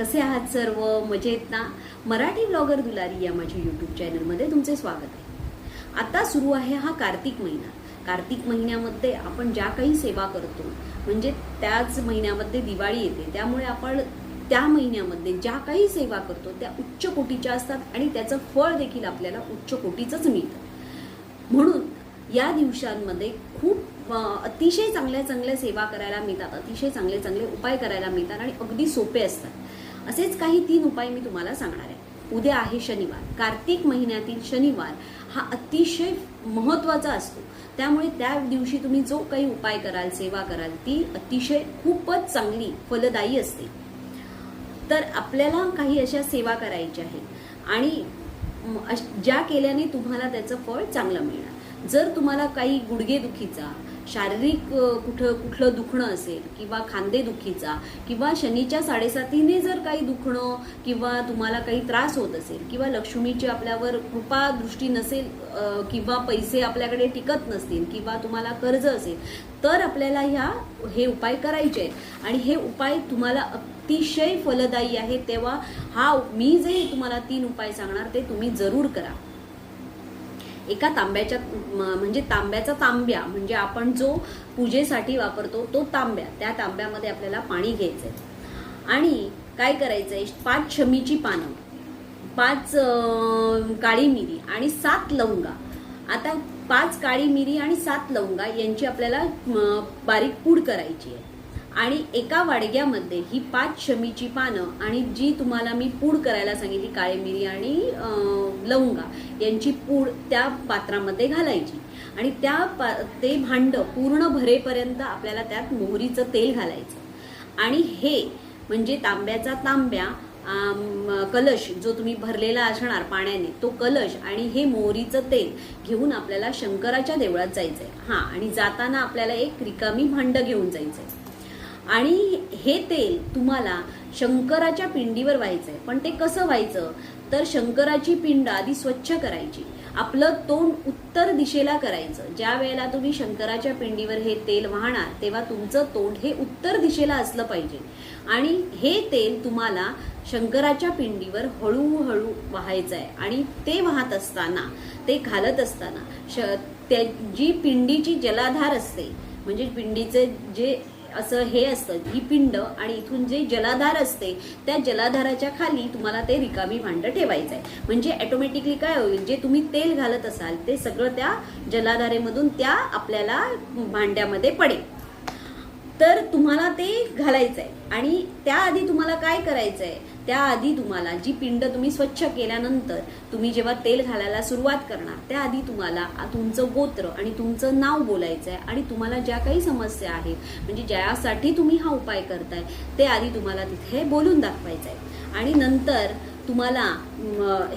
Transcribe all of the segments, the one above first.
कसे आहात सर्व? मजेत ना? मराठी ब्लॉगर दुलारी या माझ्या यूट्यूब चॅनलमध्ये तुमचे स्वागत आहे. आता सुरू आहे हा कार्तिक महिना. कार्तिक महिन्यामध्ये आपण ज्या काही सेवा करतो, म्हणजे त्याच महिन्यामध्ये दिवाळी येते, त्यामुळे आपण त्या महिन्यामध्ये ज्या काही सेवा करतो त्या उच्च कोटीच्या असतात आणि त्याचं फळ देखील आपल्याला उच्च कोटीचंच मिळतं. म्हणून या दिवसांमध्ये खूप अतिशय चांगल्या सेवा करायला मिळतात, अतिशय चांगले उपाय करायला मिळतात आणि अगदी सोपे असतात. असेच काही 3 उपाय मी तुम्हाला सांगणार आहे. उद्या आहे शनिवार. कार्तिक महिन्यातील शनिवार हा अतिशय महत्त्वाचा असतो. त्यामुळे त्या दिवशी तुम्ही जो काही उपाय कराल, सेवा कराल, ती अतिशय खूपच चांगली फलदायी असते. तर आपल्याला काही अशा सेवा करायच्या आहेत आणि ज्या केल्याने तुम्हाला त्याचं फळ चांगलं मिळणार. जर तुम्हाला काही गुडघेदुखीचा, शारीरिक कुठलं दुखणं असेल किंवा खांदेदुखीचा किंवा शनीच्या 7.5 जर काही दुखणं किंवा तुम्हाला काही त्रास होत असेल किंवा लक्ष्मीची आपल्यावर कृपा दृष्टी नसेल किंवा पैसे आपल्याकडे टिकत नसतील किंवा तुम्हाला कर्ज असेल, तर आपल्याला हे उपाय करायचे आहेत आणि हे उपाय तुम्हाला अतिशय फलदायी आहे. तेव्हा मी जे तुम्हाला 3 उपाय सांगणार ते तुम्ही जरूर करा. एका तांब्याच्या तांब्याचा तांब्या म्हणजे आपण जो पूजेसाठी वापरतो तो तांब्या, त्या तांब्यामध्ये आपल्याला पाणी घ्यायचंय आणि काय करायचंय, 5 शमीची पानं, 5 काळी मिरी आणि 7 लवंगा. आता 5 काळी मिरी आणि 7 लवंगा यांची आपल्याला बारीक पूड करायची आहे आणि एका वाडग्यामध्ये ही 5 शमीची पानं आणि जी तुम्हाला मी पूड करायला सांगितली काळी मिरी आणि लवंगा यांची पूड त्या पात्रामध्ये घालायची आणि ते भांड पूर्ण भरेपर्यंत आपल्याला त्यात मोहरीचं तेल घालायचं आणि हे म्हणजे तांब्याचा तांब्या, कलश जो तुम्ही भरलेला असणार पाण्याने, तो कलश आणि हे मोहरीचं तेल घेऊन आपल्याला शंकराच्या देवळात जायचंय. आणि जाताना आपल्याला एक रिकामी भांड घेऊन जायचंय आणि हे तेल तुम्हाला शंकराच्या पिंडीवर व्हायचंय. पण ते कसं व्हायचं, तर शंकराची पिंड आधी स्वच्छ करायची, आपलं तोंड उत्तर दिशेला करायचं. ज्या वेळेला तुम्ही शंकराच्या पिंडीवर हे तेल वाहणार तेव्हा तुमचं तोंड हे उत्तर दिशेला असलं पाहिजे आणि हे तेल तुम्हाला शंकराच्या पिंडीवर हळूहळू वाहायचं आहे आणि ते वाहत असताना, ते घालत असताना जी पिंडीची जलाधार असते, म्हणजे पिंडीचे जे असं हे असतं, ही पिंड आणि इथून जे जलाधार असते त्या जलाधाराच्या खाली तुम्हाला ते रिकामी भांड ठेवायचं आहे. म्हणजे ऑटोमॅटिकली काय होईल, जे तुम्ही तेल घालत असाल ते सगळं त्या जलाधारेमधून त्या आपल्याला भांड्यामध्ये पडेल. तर तुम्हाला ते घालायचंय आणि त्याआधी तुम्हाला काय करायचंय, त्याआधी तुम्हाला जी पिंड तुम्ही स्वच्छ केल्यानंतर तुम्ही जेव्हा तेल घालायला सुरुवात करणार त्याआधी तुम्हाला तुमचं गोत्र आणि तुमचं नाव बोलायचंय आणि तुम्हाला ज्या काही समस्या आहेत, म्हणजे ज्यासाठी तुम्ही हा उपाय करताय ते आधी तुम्हाला तिथे बोलून दाखवायचंय आणि नंतर तुम्हाला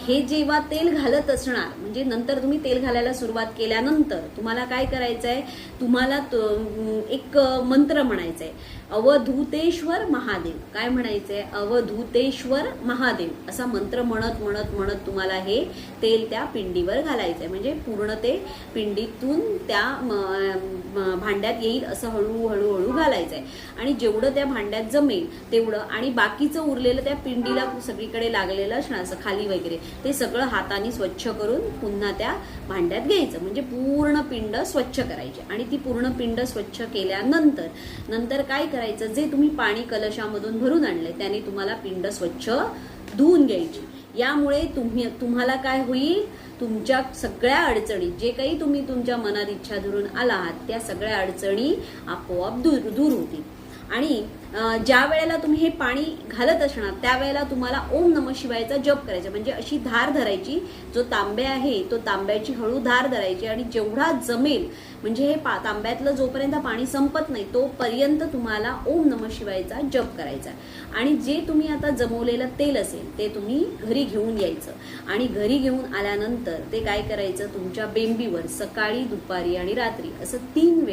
हे जेव्हा तेल घालत असणार, म्हणजे नंतर तुम्ही तेल घालायला सुरुवात केल्यानंतर तुम्हाला काय करायचंय, तुम्हाला एक मंत्र म्हणायचंय, अवधूतेश्वर महादेव. काय म्हणायचंय, अवधूतेश्वर महादेव असा मंत्र म्हणत म्हणत म्हणत तुम्हाला हे तेल त्या पिंडीवर घालायचंय. म्हणजे पूर्ण ते पिंडीतून त्या भांड्यात येईल असं हळूहळू घालायचंय आणि जेवढं त्या भांड्यात जमेल तेवढं आणि बाकीचं उरलेलं त्या पिंडीला सगळीकडे लागलेलं असणार असं खाली वगैरे, ते सगळं हाताने स्वच्छ करून पुन्हा त्या भांड्यात घ्यायचं. म्हणजे पूर्ण पिंड स्वच्छ करायची आणि ती पूर्ण पिंड स्वच्छ केल्यानंतर काय करायचं, जे तुम्ही पाणी कलशामधून भरून आणले त्याने तुम्हाला पिंड स्वच्छ धुवून घ्यायची. यामुळे तुम्हाला काय होईल, तुमच्या सगळ्या अडचणी, जे काही तुम्ही तुमच्या मनात इच्छा धरून आला आहात त्या सगळ्या अडचणी आपोआप दूर होतील. आणि ज्या वेळेला तुम्ही हे पाणी घालत असणार त्यावेळेला तुम्हाला ओम नमः शिवायचा जप करायचा. म्हणजे अशी धार धरायची, जो तांब्या आहे तो तांब्याची हळू धार धरायची आणि जेवढा जमेल, म्हणजे हे तांब्यातलं जोपर्यंत पाणी संपत नाही तोपर्यंत तुम्हाला ओम नमः शिवायचा जप करायचा आणि जे तुम्ही आता जमवलेलं तेल असेल ते तुम्ही घरी घेऊन यायचं आणि घरी घेऊन आल्यानंतर ते काय करायचं, तुमच्या बेंबीवर सकाळी, दुपारी आणि रात्री असं 3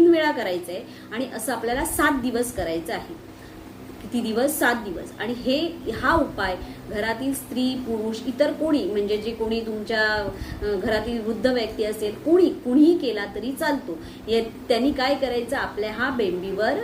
वेळा करायचंय आणि असं आपल्याला 7 दिवस करायचं आहे. किती दिवस? 7 दिवस. आणि हा उपाय घरातील स्त्री पुरुष इतर कोणी म्हणजे जे कोणी तुमच्या घरातील वृद्ध व्यक्ती असेल कुणीही केला तरी चालतो. त्यांनी काय करायचं, आपल्या हा बेंबीवर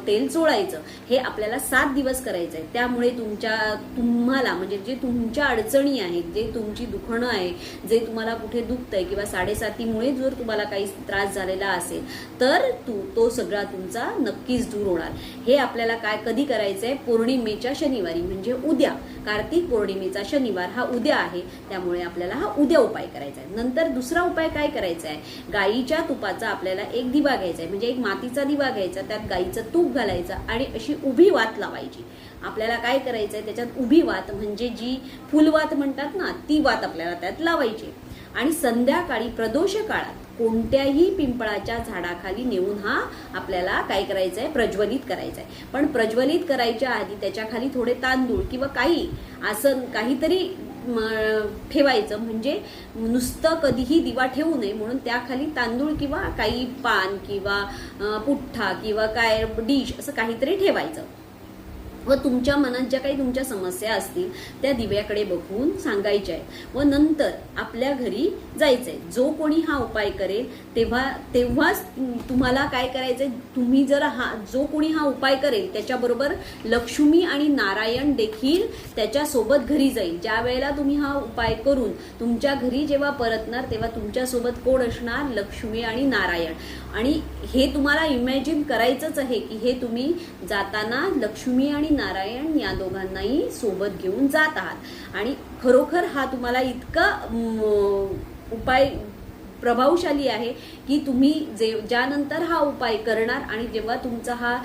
तेल चोळायचं. हे आपल्याला 7 दिवस करायचं आहे. त्यामुळे तुम्हाला म्हणजे जे तुमच्या अडचणी आहेत, जे तुमची दुखणं आहे, जे तुम्हाला कुठे दुखतंय किंवा 7.5मुळे जर तुम्हाला काही त्रास झालेला असेल तर तो सगळा तुमचा नक्कीच दूर होणार. हे आपल्याला कधी करायचंय? पौर्णिमेच्या शनिवारी म्हणजे उद्या. कार्तिक पौर्णिमेचा शनिवार हा उद्या आहे, त्यामुळे आपल्याला हा उद्या उपाय करायचा आहे. नंतर दुसरा उपाय काय करायचा आहे? गाईच्या तुपाचा आपल्याला एक दिवा घ्यायचा आहे, म्हणजे एक मातीचा दिवा घ्यायचा, त्यात गाईचं तूप घालायचं आणि अशी उभी वात लावायची. आपल्याला काय करायचंय? त्याच्यात उभी वात म्हणजे जी फुलवात म्हणतात ना, ती वात आपल्याला त्यात लावायची. आणि संध्याकाळी प्रदोष काळात कोणत्याही पिंपळाच्या झाडाखाली नेऊन हा आपल्याला काय करायचंय? प्रज्वलित करायचंय. पण प्रज्वलित करायच्या आधी त्याच्या खाली थोडे तांदूळ किंवा काही असं काहीतरी ठेवायचं, म्हणजे नुसतं कधीही दिवा ठेवू नये म्हणून त्याखाली तांदूळ किंवा काही पान किंवा पुठ्ठा किंवा काय डिश असं काहीतरी ठेवायचं. व तुमच्या मनात ज्या काही तुमच्या समस्या असतील त्या दिव्याकडे बघून सांगायच्या आहेत. व नंतर आपल्या घरी जायचंय. जो कोणी हा उपाय करेल तेव्हाच तुम्हाला काय करायचंय? तुम्ही जर जो कोणी हा उपाय करेल त्याच्याबरोबर लक्ष्मी आणि नारायण देखील त्याच्यासोबत घरी जाईल. ज्या वेळेला तुम्ही हा उपाय करून तुमच्या घरी जेव्हा परतणार तेव्हा तुमच्यासोबत कोण असणार? लक्ष्मी आणि नारायण. आणि हे तुम्हाला इमॅजिन करायचंच आहे की हे तुम्ही जाताना लक्ष्मी आणि नारायण या दोघांनाही सोबत घेऊन जात आहात. आणि खरोखर हा तुम्हाला इतका उपाय प्रभावशाली आहे की तुम्ही ज्यानंतर हा उपाय करणार आणि जेव्हा तुमचा हा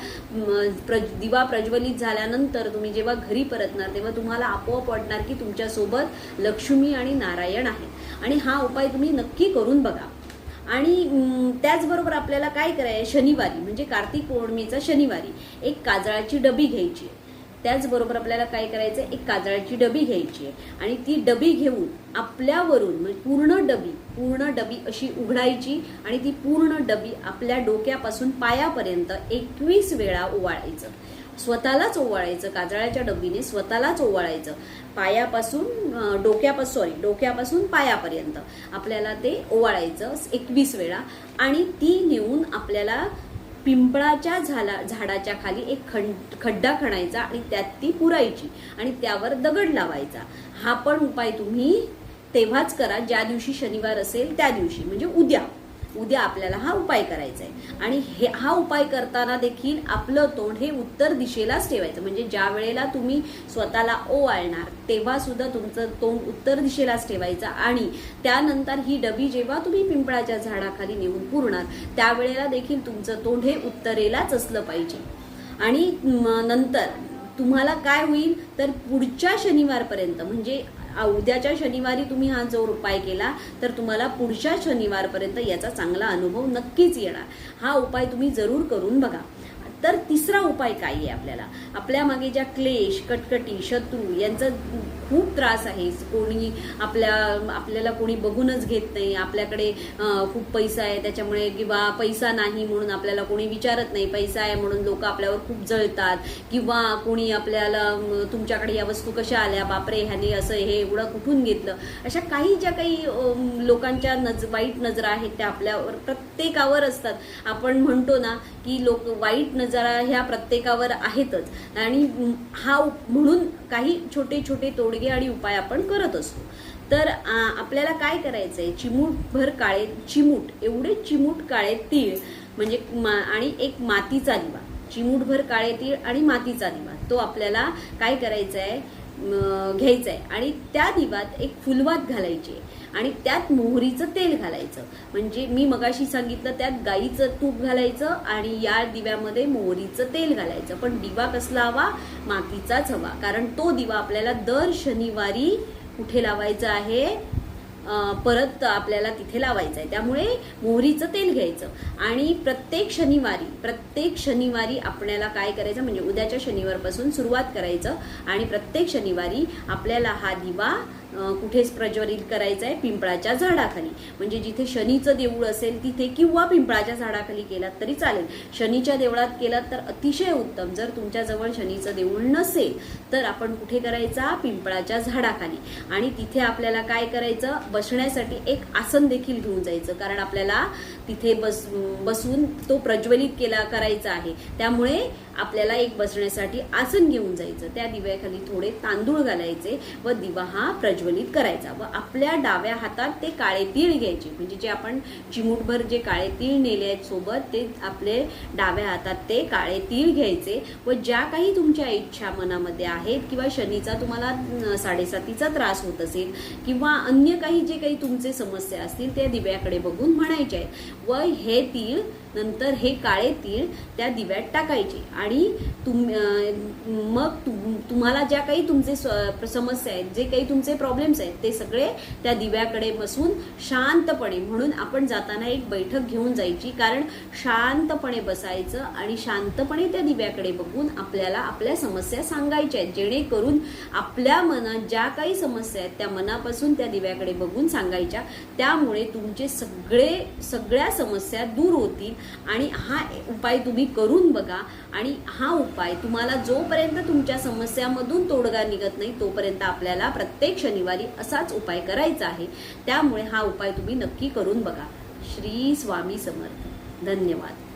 दिवा प्रज्वलित झाल्यानंतर तुम्ही जेव्हा घरी परतणार तेव्हा तुम्हाला आपोआप वाटणार की तुमच्यासोबत लक्ष्मी आणि नारायण आहेत. आणि हा उपाय तुम्ही नक्की करून बघा. आणि त्याचबरोबर आपल्याला काय करायचं? शनिवारी म्हणजे कार्तिक पौर्णिमेचा शनिवारी एक काजळाची डबी घ्यायची. त्याचबरोबर आपल्याला काय करायचं? एक काजळाची डबी घ्यायची आहे आणि ती डबी घेऊन आपल्यावरून म्हणजे पूर्ण डबी अशी उघडायची आणि ती पूर्ण डबी आपल्या डोक्यापासून पायापर्यंत 21 वेळा ओवाळायचं. स्वतःलाच ओवाळायचं. काजळाच्या डबीने स्वतःलाच ओवाळायचं. डोक्यापासून पायापर्यंत आपल्याला ते ओवाळायचं 21 वेळा. आणि ती नेऊन आपल्याला पिंपळाच्या झाडाच्या खाली एक खड्डा खणायचा आणि त्यात ती पुरायची आणि त्यावर दगड लावायचा. हा पण उपाय तुम्ही तेव्हाच करा ज्या दिवशी शनिवार असेल त्या दिवशी, म्हणजे उद्या आपल्याला हा उपाय करायचा आहे. आणि हा उपाय करताना देखील आपलं तोंड हे उत्तर दिशेलाच ठेवायचं. म्हणजे ज्या वेळेला तुम्ही स्वतःला ओवाळणार तेव्हा सुद्धा तुमचं तोंड उत्तर दिशेलाच ठेवायचं. आणि त्यानंतर ही डबी जेव्हा तुम्ही पिंपळाच्या झाडाखाली नेऊन पुरणार त्यावेळेला देखील तुमचं तोंड हे उत्तरेलाच असलं पाहिजे. आणि नंतर तुम्हाला काय होईल तर पुढच्या शनिवारपर्यंत म्हणजे उद्याच्या शनिवारी तुम्ही हा जो उपाय केला तर तुम्हाला पुढच्या शनिवारपर्यंत याचा चांगला अनुभव नक्कीच येणार. हा उपाय तुम्ही जरूर करून बघा. तर तिसरा उपाय काय आहे? आपल्या मागे ज्या क्लेश, कटकटी, शत्रू यांचा खूप त्रास आहे. आपल्याला कोणी बघूनच घेत नाही, आपल्याकडे खूप पैसा आहे त्याच्यामुळे किंवा पैसा नाही म्हणून आपल्याला कोणी विचारत नाही, पैसा आहे म्हणून लोक आपल्यावर खूप जळतात, किंवा कोणी आपल्याला तुमच्याकडे या वस्तू कशा आल्या, बापरे ह्याने असं हे एवढं कुठून घेतलं, अशा काही ज्या काही लोकांच्या वाईट नजरा आहेत त्या आपल्यावर प्रत्येकावर असतात. आपण म्हणतो ना की वाईट नजरा ह्या प्रत्येकावर आहेतच. आणि म्हणून काही छोटे छोटे तोडगे आणि उपाय आपण करत असतो. तर आपल्याला काय करायचंय? एवढे चिमूट काळे तीळ म्हणजे आणि एक मातीचा दिवा, चिमूटभर काळे तीळ आणि मातीचा दिवा, तो आपल्याला काय करायचा आहे? घ्यायचा आहे. आणि त्या दिवात एक फुलवात घालायची आणि त्यात मोहरीचं तेल घालायचं. म्हणजे मी मगाशी सांगितलं त्यात गाईचं तूप घालायचं आणि या दिव्यामध्ये मोहरीचं तेल घालायचं. पण दिवा कसला हवा? मातीचाच हवा. कारण तो दिवा आपल्याला दर शनिवारी कुठे लावायचा आहे? परत आपल्याला तिथे लावायचं आहे. त्यामुळे मोहरीचं तेल घ्यायचं आणि प्रत्येक शनिवारी आपल्याला काय करायचं? म्हणजे उद्याच्या शनिवारपासून सुरुवात करायचं आणि प्रत्येक शनिवारी आपल्याला हा दिवा कुठेच प्रज्वलित करायचा आहे, पिंपळाच्या झाडाखाली. म्हणजे जिथे शनीचं देऊळ असेल तिथे किंवा पिंपळाच्या झाडाखाली केलात तरी चालेल. शनीच्या देवळात केलात तर अतिशय उत्तम. जर तुमच्याजवळ शनीचं देऊळ नसेल तर आपण कुठे करायचा, पिंपळाच्या झाडाखाली. आणि तिथे आपल्याला काय करायचं, बसण्यासाठी एक आसन देखील घेऊन जायचं, कारण आपल्याला तिथे बसून तो प्रज्वलित करायचा आहे. त्यामुळे आपल्याला एक बसण्यासाठी आसन घेऊन जायचं. त्या दिव्याखाली थोडे तांदूळ घालायचे व दिवा हा प्रज्वलित करायचा. व आपल्या डाव्या हातात ते काळे तीळ घ्यायचे. म्हणजे जे आपण चिमूटभर जे काळे तीळ नेले आहेत सोबत, ते आपले डाव्या हातात ते काळे तीळ घ्यायचे. व ज्या काही तुमच्या इच्छा मनामध्ये आहेत किंवा शनीचा तुम्हाला 7.5चा त्रास होत असेल किंवा अन्य काही जे काही तुमचे समस्या असतील त्या दिव्याकडे बघून म्हणायचे आहेत. व हे तीळ नंतर हे काळे तीळ त्या दिव्यात टाकायचे. आणि मग तुम्हाला ज्या काही तुमचे समस्या आहेत, जे काही तुमचे प्रॉब्लेम्स आहेत, ते सगळे त्या दिव्याकडे बसून शांतपणे, म्हणून आपण जाताना एक बैठक घेऊन जायची, कारण शांतपणे बसायचं आणि शांतपणे त्या दिव्याकडे बघून आपल्याला आपल्या समस्या सांगायच्या आहेत. जेणेकरून आपल्या मनात ज्या काही समस्या आहेत त्या मनापासून त्या दिव्याकडे बघून सांगायच्या. त्यामुळे तुमचे सगळ्या समस्या दूर होतील. आणि हा उपाय तुम्ही करून बघा. आणि हा उपाय तुम्हाला जोपर्यंत तुमच्या समस्यामधून तोडगा निघत नाही तोपर्यंत आपल्याला प्रत्येक शनिवारी असाच उपाय करायचा आहे. त्यामुळे हा उपाय तुम्ही नक्की करून बघा. श्री स्वामी समर्थ. धन्यवाद.